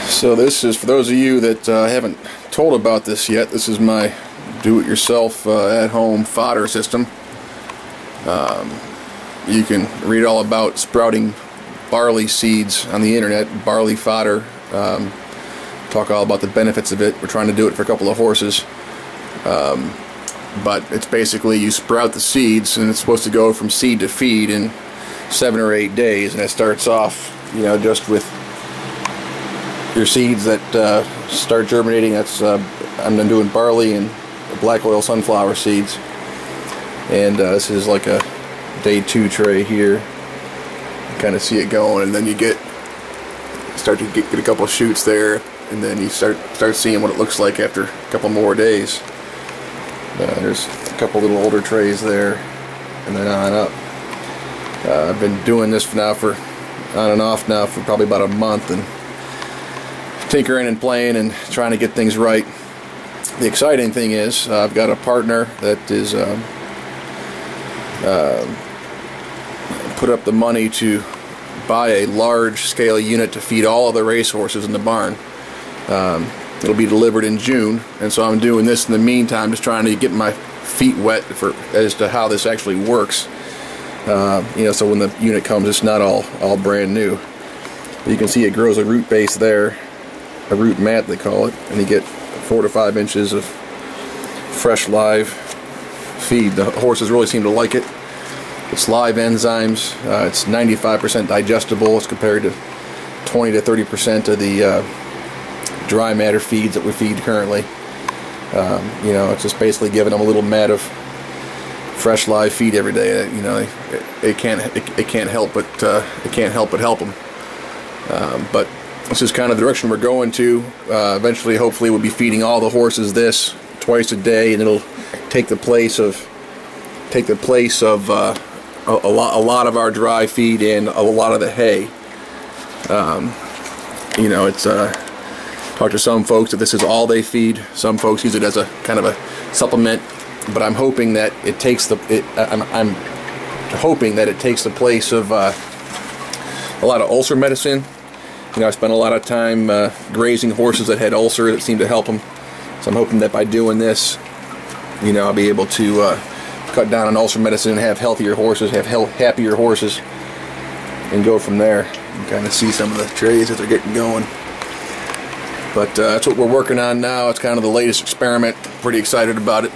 So this is, for those of you that haven't told about this yet, this is my do-it-yourself at-home fodder system. You can read all about sprouting barley seeds on the internet, Barley Fodder. Talk all about the benefits of it. We're trying to do it for a couple of horses. But it's basically you sprout the seeds, and it's supposed to go from seed to feed in 7 or 8 days, and it starts off, you know, just with your seeds that start germinating. That's I'm doing barley and black oil sunflower seeds, and this is like a day 2 tray here. Kind of see it going, and then you start to get a couple of shoots there, and then you start seeing what it looks like after a couple more days. There's a couple little older trays there, and then on up. I've been doing this on and off now for probably about a month, and tinkering and playing and trying to get things right. The exciting thing is I've got a partner that is put up the money to buy a large-scale unit to feed all of the racehorses in the barn. It'll be delivered in June, and so I'm doing this in the meantime, just trying to get my feet wet as to how this actually works. You know, so when the unit comes, it's not all brand new. You can see it grows a root base there, a root mat they call it, and you get 4 to 5 inches of fresh live feed. The horses really seem to like it. It's live enzymes. It's 95% digestible as compared to 20 to 30% of the dry matter feeds that we feed currently. You know, it's just basically giving them a little mat of fresh live feed every day. You know, it can't help but help them. But this is kind of the direction we're going to. Eventually, hopefully, we'll be feeding all the horses this twice a day, and it'll take the place of a lot of our dry feed and a lot of the hay. You know, it's talked to some folks that this is all they feed. Some folks use it as a kind of a supplement, but I'm hoping that it takes I'm hoping that it takes the place of a lot of ulcer medicine. You know, I spent a lot of time grazing horses that had ulcer that seemed to help them. So I'm hoping that by doing this, you know, I'll be able to cut down on ulcer medicine and have healthier horses, have happier horses, and go from there. You can kind of see some of the trays as they're getting going. But that's what we're working on now. It's kind of the latest experiment. Pretty excited about it.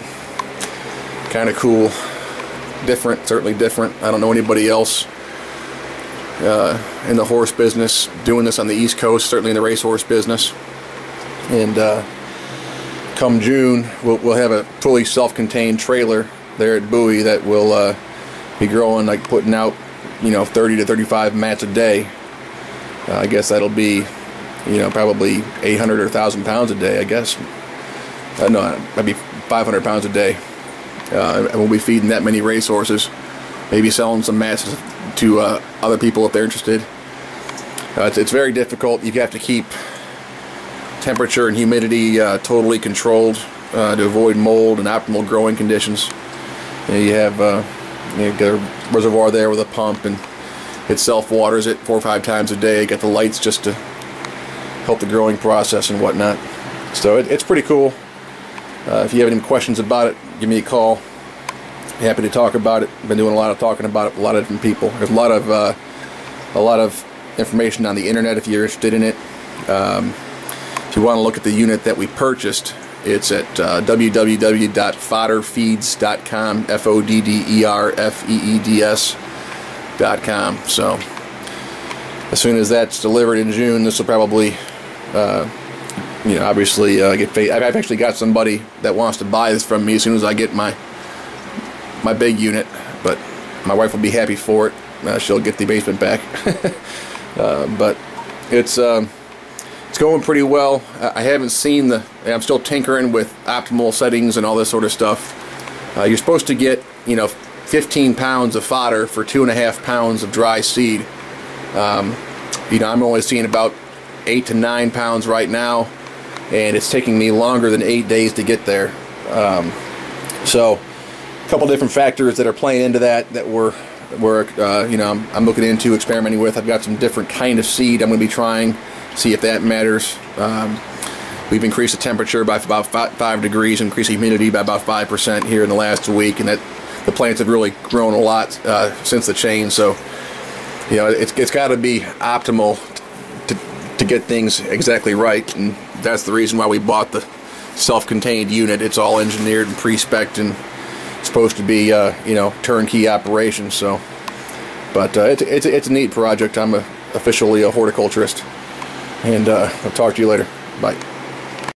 Kind of cool. Different, certainly different. I don't know anybody else in the horse business doing this on the East Coast, certainly in the racehorse business. And come June, we'll have a fully self-contained trailer there at Bowie that will be growing, like putting out, you know, 30 to 35 mats a day. I guess that'll be, you know, probably 800 or 1,000 pounds a day, I guess. No, maybe 500 pounds a day. And we'll be feeding that many racehorses, maybe selling some mats to other people if they're interested. It's very difficult. You have to keep temperature and humidity totally controlled to avoid mold and optimal growing conditions. You have you've got a reservoir there with a pump, and it self-waters it 4 or 5 times a day. You got the lights just to help the growing process and whatnot. So it's pretty cool. If you have any questions about it, give me a call. Happy to talk about it. Been doing a lot of talking about it with a lot of different people. There's a lot of information on the internet if you're interested in it. If you want to look at the unit that we purchased, it's at www.fodderfeeds.com, FODDERFEEDS.com. So as soon as that's delivered in June, this will probably, you know, obviously get paid. I've actually got somebody that wants to buy this from me as soon as I get my big unit, but my wife will be happy for it. She'll get the basement back. But it's going pretty well. I haven't seen I'm still tinkering with optimal settings and all this sort of stuff. You're supposed to get, you know, 15 pounds of fodder for 2.5 pounds of dry seed. You know, I'm only seeing about 8 to 9 pounds right now, and it's taking me longer than 8 days to get there. So a couple different factors that are playing into that we're where you know, I'm looking into experimenting with. I've got some different kind of seed I'm going to be trying, see if that matters. We've increased the temperature by about 5 degrees, increased the humidity by about 5% here in the last week, and that the plants have really grown a lot since the change. So, you know, it's got to be optimal to get things exactly right, and that's the reason why we bought the self-contained unit. It's all engineered and pre-spec'd and supposed to be you know, turnkey operation. So, but it's a neat project. I'm officially a horticulturist, and I'll talk to you later. Bye.